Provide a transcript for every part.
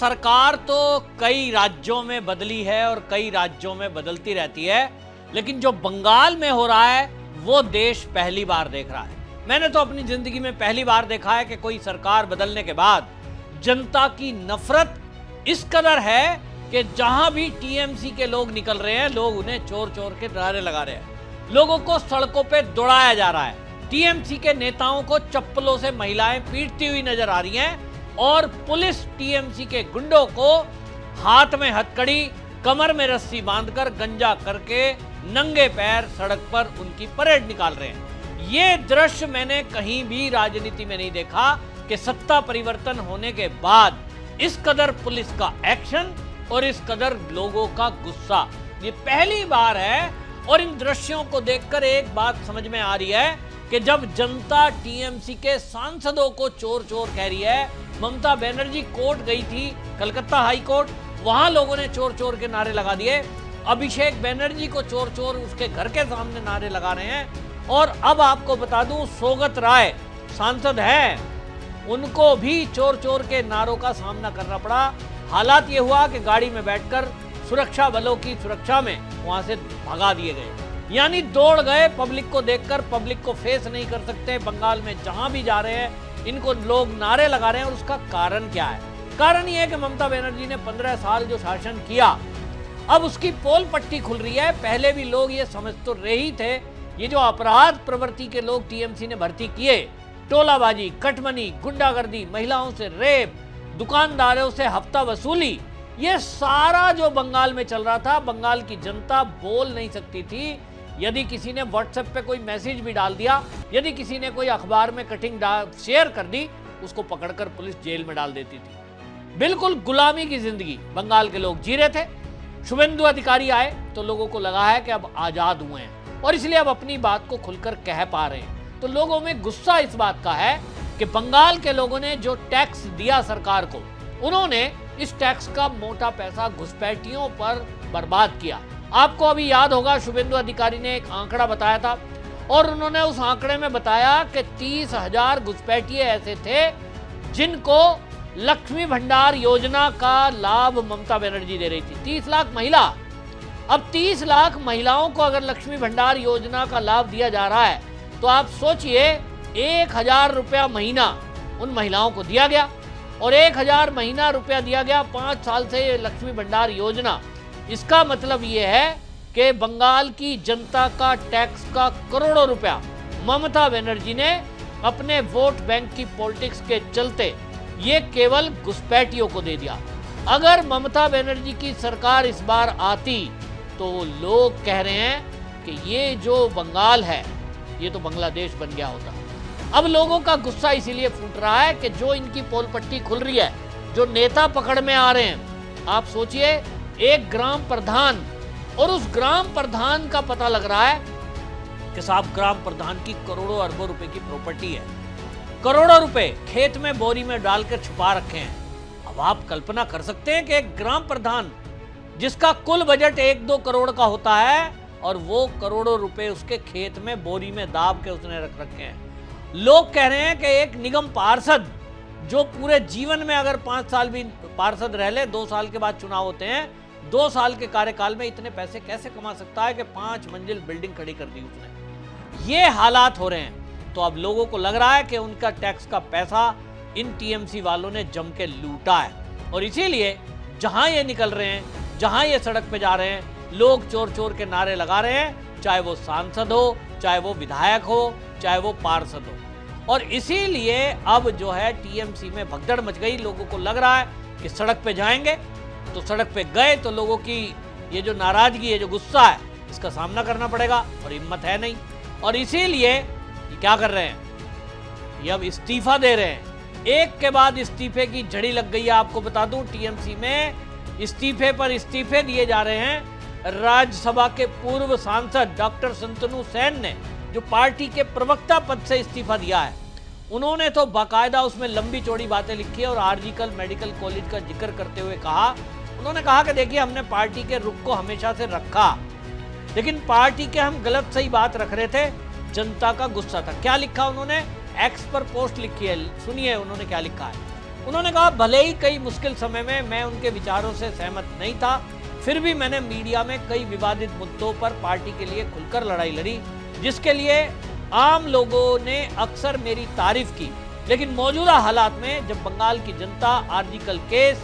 सरकार तो कई राज्यों में बदली है और कई राज्यों में बदलती रहती है, लेकिन जो बंगाल में हो रहा है वो देश पहली बार देख रहा है। मैंने तो अपनी जिंदगी में पहली बार देखा है कि कोई सरकार बदलने के बाद जनता की नफरत इस कदर है कि जहां भी टीएमसी के लोग निकल रहे हैं, लोग उन्हें चोर चोर के नारे लगा रहे हैं। लोगों को सड़कों पे दौड़ाया जा रहा है। टीएमसी के नेताओं को चप्पलों से महिलाएं पीटती हुई नजर आ रही हैं और पुलिस टीएमसी के गुंडों को हाथ में हथकड़ी, कमर में रस्सी बांधकर गंजा करके नंगे पैर सड़क पर उनकी परेड निकाल रहे हैं। ये दृश्य मैंने कहीं भी राजनीति में नहीं देखा कि सत्ता परिवर्तन होने के बाद इस कदर पुलिस का एक्शन और इस कदर लोगों का गुस्सा, ये पहली बार है। और इन दृश्यों को देखकर एक बात समझ में आ रही है कि जब जनता टीएमसी के सांसदों को चोर चोर कह रही है, ममता बनर्जी कोर्ट गई थी, कलकत्ता हाई कोर्ट, वहां लोगों ने चोर चोर के नारे लगा दिए। अभिषेक बनर्जी को चोर चोर उसके घर के सामने नारे लगा रहे हैं। और अब आपको बता दूं, सौगत राय सांसद हैं, उनको भी चोर चोर के नारों का सामना करना पड़ा। हालात ये हुआ कि गाड़ी में बैठकर सुरक्षा बलों की सुरक्षा में वहां से भगा दिए गए, यानी दौड़ गए। पब्लिक को देखकर पब्लिक को फेस नहीं कर सकते। बंगाल में जहां भी जा रहे हैं इनको लोग नारे लगा रहे हैं। और उसका कारण क्या है? कारण ये है कि ममता बनर्जी ने 15 साल जो शासन किया, अब उसकी पोल पट्टी खुल रही है। पहले भी लोग ये समझ तो रहे ही थे, ये जो अपराध प्रवृत्ति के लोग टीएमसी ने भर्ती किए, टोलाबाजी, कटमनी, गुंडागर्दी, महिलाओं से रेप, दुकानदारों से हफ्ता वसूली, ये सारा जो बंगाल में चल रहा था, बंगाल की जनता बोल नहीं सकती थी। यदि किसी ने व्हाट्सएप पे कोई मैसेज भी डाल दिया, यदि किसी ने कोई अखबार में कटिंग शेयर कर दी, उसको पकड़कर पुलिस जेल में डाल देती थी। बिल्कुल गुलामी की जिंदगी बंगाल के लोग जी रहे थे। शुभेंदु अधिकारी आए तो लोगों को लगा है कि अब आजाद हुए हैं और इसलिए अब अपनी बात को खुलकर कह पा रहे हैं। तो लोगों में गुस्सा इस बात का है कि बंगाल के लोगों ने जो टैक्स दिया सरकार को, उन्होंने इस टैक्स का मोटा पैसा घुसपैठियों पर बर्बाद किया। आपको अभी याद होगा, शुभेंदु अधिकारी ने एक आंकड़ा बताया था और उन्होंने उस आंकड़े में बताया कि 30,000 घुसपैठिए ऐसे थे जिनको लक्ष्मी भंडार योजना का लाभ ममता बनर्जी दे रही थी। 30 लाख महिला, अब 30 लाख महिलाओं को अगर लक्ष्मी भंडार योजना का लाभ दिया जा रहा है तो आप सोचिए, 1,000 रुपया महीना उन महिलाओं को दिया गया और 1,000 महीना रुपया दिया गया 5 साल से ये लक्ष्मी भंडार योजना। इसका मतलब ये है कि बंगाल की जनता का टैक्स का करोड़ों रुपया ममता बनर्जी ने अपने वोट बैंक की पॉलिटिक्स के चलते ये केवल घुसपैठियों को दे दिया। अगर ममता बनर्जी की सरकार इस बार आती तो लोग कह रहे हैं कि ये जो बंगाल है ये तो बांग्लादेश बन गया होता। अब लोगों का गुस्सा इसीलिए फूट रहा है कि जो इनकी पोल पट्टी खुल रही है, जो नेता पकड़ में आ रहे हैं, आप सोचिए, एक ग्राम प्रधान, और उस ग्राम प्रधान का पता लग रहा है कि साहब ग्राम प्रधान की करोड़ों अरबों रुपए की प्रॉपर्टी है, करोड़ों रुपए खेत में बोरी में डालकर छुपा रखे हैं। अब आप कल्पना कर सकते हैं कि एक ग्राम प्रधान जिसका कुल बजट 1-2 करोड़ का होता है और वो करोड़ों रुपए उसके खेत में बोरी में दाब के उसने रख रखे हैं। लोग कह रहे हैं कि एक निगम पार्षद जो पूरे जीवन में अगर 5 साल भी पार्षद रह ले, 2 साल के बाद चुनाव होते हैं, 2 साल के कार्यकाल में इतने पैसे कैसे कमा सकता है कि 5 मंजिल बिल्डिंग खड़ी कर दी उसने। ये हालात हो रहे हैं। तो अब लोगों को लग रहा है कि उनका टैक्स का पैसा इन टीएमसी वालों ने जम के लूटा है और इसीलिए जहां ये निकल रहे हैं, जहां ये सड़क पे जा रहे हैं, लोग चोर चोर के नारे लगा रहे हैं, चाहे वो सांसद हो, चाहे वो विधायक हो, चाहे वो पार्षद हो। और इसीलिए अब जो है टीएमसी में भगदड़ मच गई। लोगों को लग रहा है कि सड़क पे जाएंगे तो सड़क पे गए तो लोगों की ये जो नाराजगी है, जो गुस्सा है, इसका सामना करना पड़ेगा और हिम्मत है नहीं। और इसीलिए ये क्या कर रहे हैं, ये अब इस्तीफा दे रहे हैं। एक के बाद इस्तीफे की झड़ी लग गई है। आपको बता दूं, टीएमसी में इस्तीफे पर इस्तीफे दिए जा रहे हैं। राज्यसभा के पूर्व सांसद डॉक्टर संतनु सेन ने, जो पार्टी के प्रवक्ता पद से इस्तीफा दिया है, उन्होंने तो बाकायदा उसमें लंबी चौड़ी बातें लिखी और आरजीकर मेडिकल कॉलेज का जिक्र करते हुए कहा, उन्होंने कहा कि देखिए, हमने पार्टी के रुख को हमेशा से रखा, लेकिन पार्टी के हम गलत सही बात रख रहे थे, जनता का गुस्सा था। क्या लिखा उन्होंने? एक्स पर पोस्ट लिखी है, सुनिए उन्होंने क्या लिखा है। उन्होंने कहा भले ही कई मुश्किल समय में मैं उनके विचारों से सहमत नहीं था, फिर भी मैंने मीडिया में कई विवादित मुद्दों पर पार्टी के लिए खुलकर लड़ाई लड़ी, जिसके लिए आम लोगों ने अक्सर मेरी तारीफ की। लेकिन मौजूदा हालात में जब बंगाल की जनता आर्टिकल केस,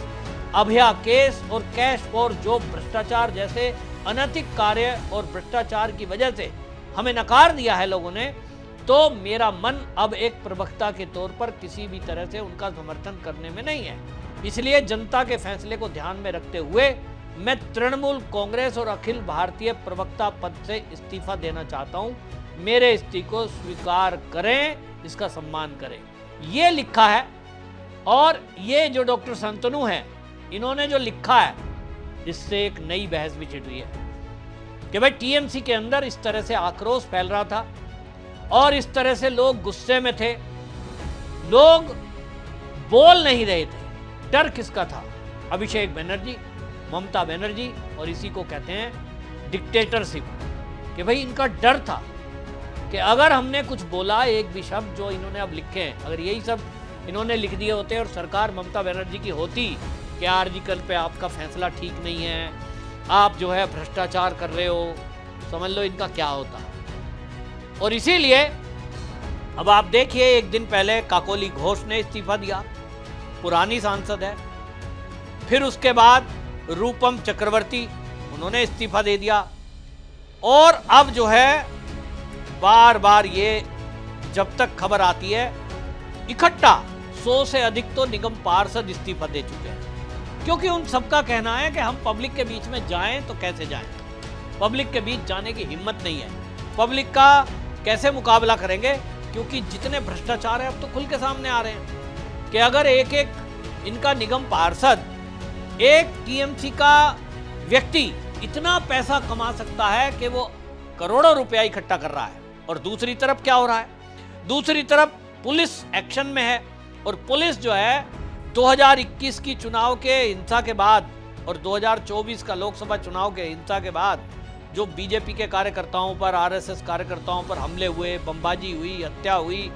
अभया केस और कैश फॉर जॉब भ्रष्टाचार जैसे अनैतिक कार्य और भ्रष्टाचार की वजह से हमें नकार दिया है लोगों ने, तो मेरा मन अब एक प्रवक्ता के तौर पर किसी भी तरह से उनका समर्थन करने में नहीं है। इसलिए जनता के फैसले को ध्यान में रखते हुए मैं तृणमूल कांग्रेस और अखिल भारतीय प्रवक्ता पद से इस्तीफा देना चाहता हूं। मेरे इस्तीफे को स्वीकार करें, इसका सम्मान करें, ये लिखा है। और ये जो डॉक्टर संतनु हैं, इन्होंने जो लिखा है, इससे एक नई बहस भी छिड़ हुई है कि भाई टीएमसी के अंदर इस तरह से आक्रोश फैल रहा था और इस तरह से लोग गुस्से में थे, लोग बोल नहीं रहे थे। डर किसका था? अभिषेक बनर्जी, ममता बनर्जी, और इसी को कहते हैं डिक्टेटरशिप। कि भाई इनका डर था कि अगर हमने कुछ बोला, एक भी शब्द जो इन्होंने अब लिखे हैं, अगर यही सब इन्होंने लिख दिए होते और सरकार ममता बनर्जी की होती कि आर्टिकल पे आपका फैसला ठीक नहीं है, आप जो है भ्रष्टाचार कर रहे हो, समझ लो इनका क्या होता। और इसीलिए अब आप देखिए, एक दिन पहले काकोली घोष ने इस्तीफा दिया, पुरानी सांसद है। फिर उसके बाद रूपम चक्रवर्ती, उन्होंने इस्तीफा दे दिया। और अब जो है बार बार ये जब तक खबर आती है, इकट्ठा 100 से अधिक तो निगम पार्षद इस्तीफा दे चुके हैं, क्योंकि उन सबका कहना है कि हम पब्लिक के बीच में जाएं तो कैसे जाएं, पब्लिक के बीच जाने की हिम्मत नहीं है, पब्लिक का कैसे मुकाबला करेंगे, क्योंकि जितने भ्रष्टाचार है अब तो खुल के सामने आ रहे हैं कि अगर एक एक इनका निगम पार्षद, एक टीएमसी का व्यक्ति इतना पैसा कमा सकता है कि वो करोड़ों रुपया इकट्ठा कर रहा है। और दूसरी तरफ क्या हो रहा है? दूसरी तरफ पुलिस एक्शन में है, और पुलिस जो है 2021 की चुनाव के हिंसा के बाद और 2024 का लोकसभा चुनाव के हिंसा के बाद जो बीजेपी के कार्यकर्ताओं पर, आरएसएस कार्यकर्ताओं पर हमले हुए, बमबाजी हुई, हत्या हुई,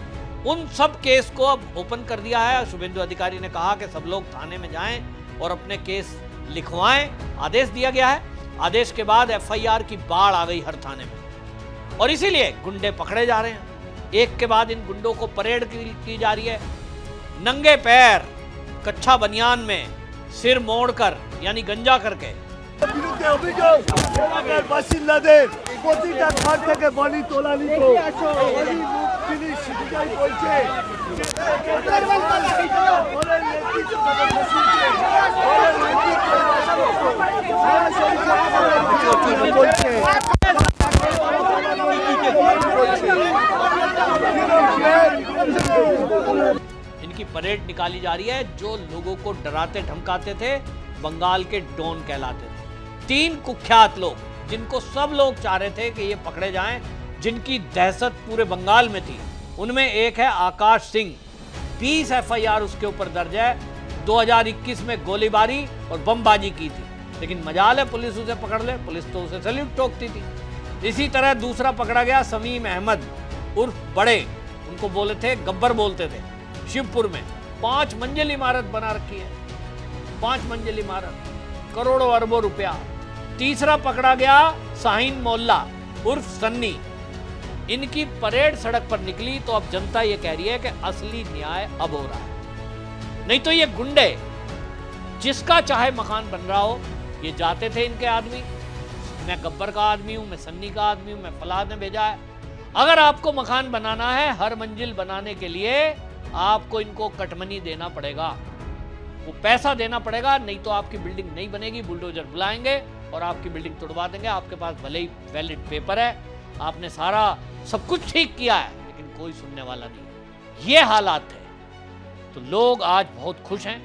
उन सब केस को अब ओपन कर दिया है। शुभेंदु अधिकारी ने कहा कि सब लोग थाने में जाएं और अपने केस लिखवाएं, आदेश दिया गया है। आदेश के बाद एफआईआर की बाढ़ आ गई हर थाने में, और इसीलिए गुंडे पकड़े जा रहे हैं। एक के बाद इन गुंडों को परेड की जा रही है, नंगे पैर, कच्छा बनियान में, सिर मोड़कर, यानी गंजा करके। বিরুদ্ধে অভিযোগ এলাকার বাসিন্দাদের প্রতিটা ঘর থেকে বলি তোলানি তো তিনি সিটিআই বলছে इनकी परेड निकाली जा रही है। जो लोगों को डराते धमकाते थे, बंगाल के डॉन कहलाते थे। 3 कुख्यात लोग, जिनको सब लोग चाह रहे थे कि ये पकड़े जाएं, जिनकी दहशत पूरे बंगाल में थी, उनमें एक है आकाश सिंह। 20 एफआईआर उसके ऊपर दर्ज है। 2021 में गोलीबारी और बमबाजी की थी, लेकिन मजाल है पुलिस उसे पकड़ ले, पुलिस तो उसे सैल्यूट ठोकती थी। इसी तरह दूसरा पकड़ा गया समीम अहमद उर्फ बड़े, उनको बोले थे गब्बर बोलते थे, शिवपुर में 5 मंजिल इमारत बना रखी है, 5 मंजिल इमारत, करोड़ों अरबों रुपया। तीसरा पकड़ा गया शाहीन मोल्ला उर्फ सन्नी। इनकी परेड सड़क पर निकली तो अब जनता ये कह रही है कि असली न्याय अब हो रहा है। नहीं तो ये गुंडे, जिसका चाहे मकान बन रहा हो, ये जाते थे इनके आदमी, मैं गब्बर का आदमी हूं, मैं सन्नी का आदमी हूं, मैं फलाद ने भेजा है। अगर आपको मकान बनाना है, हर मंजिल बनाने के लिए आपको इनको कटमनी देना पड़ेगा, वो पैसा देना पड़ेगा, नहीं तो आपकी बिल्डिंग नहीं बनेगी। बुलडोजर बुलाएंगे और आपकी बिल्डिंग तोड़वा देंगे। आपके पास भले ही वैलिड पेपर है, आपने सारा सब कुछ ठीक किया है, लेकिन कोई सुनने वाला नहीं है। ये हालात है। तो लोग आज बहुत खुश हैं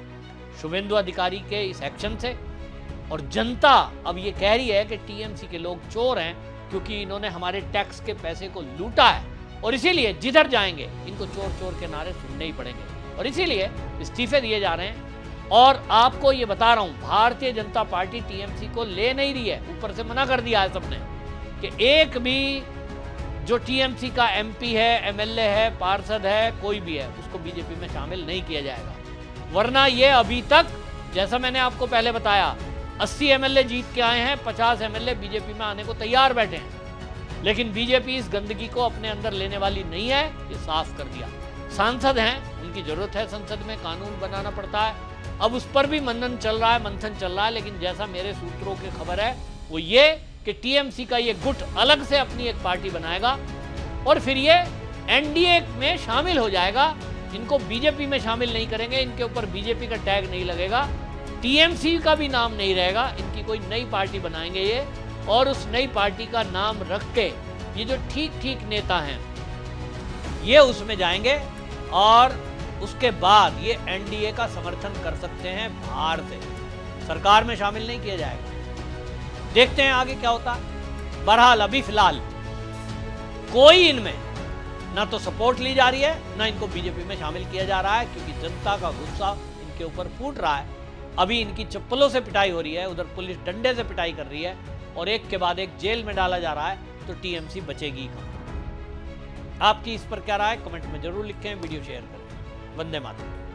शुभेंदु अधिकारी के इस एक्शन से, और जनता अब ये कह रही है कि टीएमसी के लोग चोर हैं, क्योंकि इन्होंने हमारे टैक्स के पैसे को लूटा है, और इसीलिए जिधर जाएंगे इनको चोर चोर के नारे सुनने ही पड़ेंगे, और इसीलिए इस्तीफे दिए जा रहे हैं। और आपको ये बता रहा हूं, भारतीय जनता पार्टी टीएमसी को ले नहीं रही है, ऊपर से मना कर दिया है सबने कि एक भी जो टीएमसी का एमपी है, एमएलए है, पार्षद है, कोई भी है, उसको बीजेपी में शामिल नहीं किया जाएगा। वरना ये अभी तक, जैसा मैंने आपको पहले बताया, 80 एमएलए जीत के आए हैं, 50 एमएलए बीजेपी में आने को तैयार बैठे हैं। लेकिन बीजेपी इस गंदगी को अपने अंदर लेने वाली नहीं है, ये साफ कर दिया। सांसद हैं, उनकी जरूरत है, संसद में कानून बनाना पड़ता है, अब उस पर भी मंथन चल रहा है। लेकिन जैसा मेरे सूत्रों की खबर है वो ये कि टीएमसी का ये गुट अलग से अपनी एक पार्टी बनाएगा और फिर ये एनडीए में शामिल हो जाएगा। इनको बीजेपी में शामिल नहीं करेंगे, इनके ऊपर बीजेपी का टैग नहीं लगेगा, टीएमसी का भी नाम नहीं रहेगा, इनकी कोई नई पार्टी बनाएंगे ये, और उस नई पार्टी का नाम रख के ये जो ठीक ठीक नेता हैं ये उसमें जाएंगे और उसके बाद ये एनडीए का समर्थन कर सकते हैं बाहर से, सरकार में शामिल नहीं किया जाएगा। देखते हैं आगे क्या होता है। बहरहाल अभी फिलहाल कोई इनमें ना तो सपोर्ट ली जा रही है, ना इनको बीजेपी में शामिल किया जा रहा है, क्योंकि जनता का गुस्सा इनके ऊपर फूट रहा है। अभी इनकी चप्पलों से पिटाई हो रही है, उधर पुलिस डंडे से पिटाई कर रही है और एक के बाद एक जेल में डाला जा रहा है, तो टीएमसी बचेगी कहां? आपकी इस पर क्या राय है? कमेंट में जरूर लिखें, वीडियो शेयर करें। वंदे मातरम।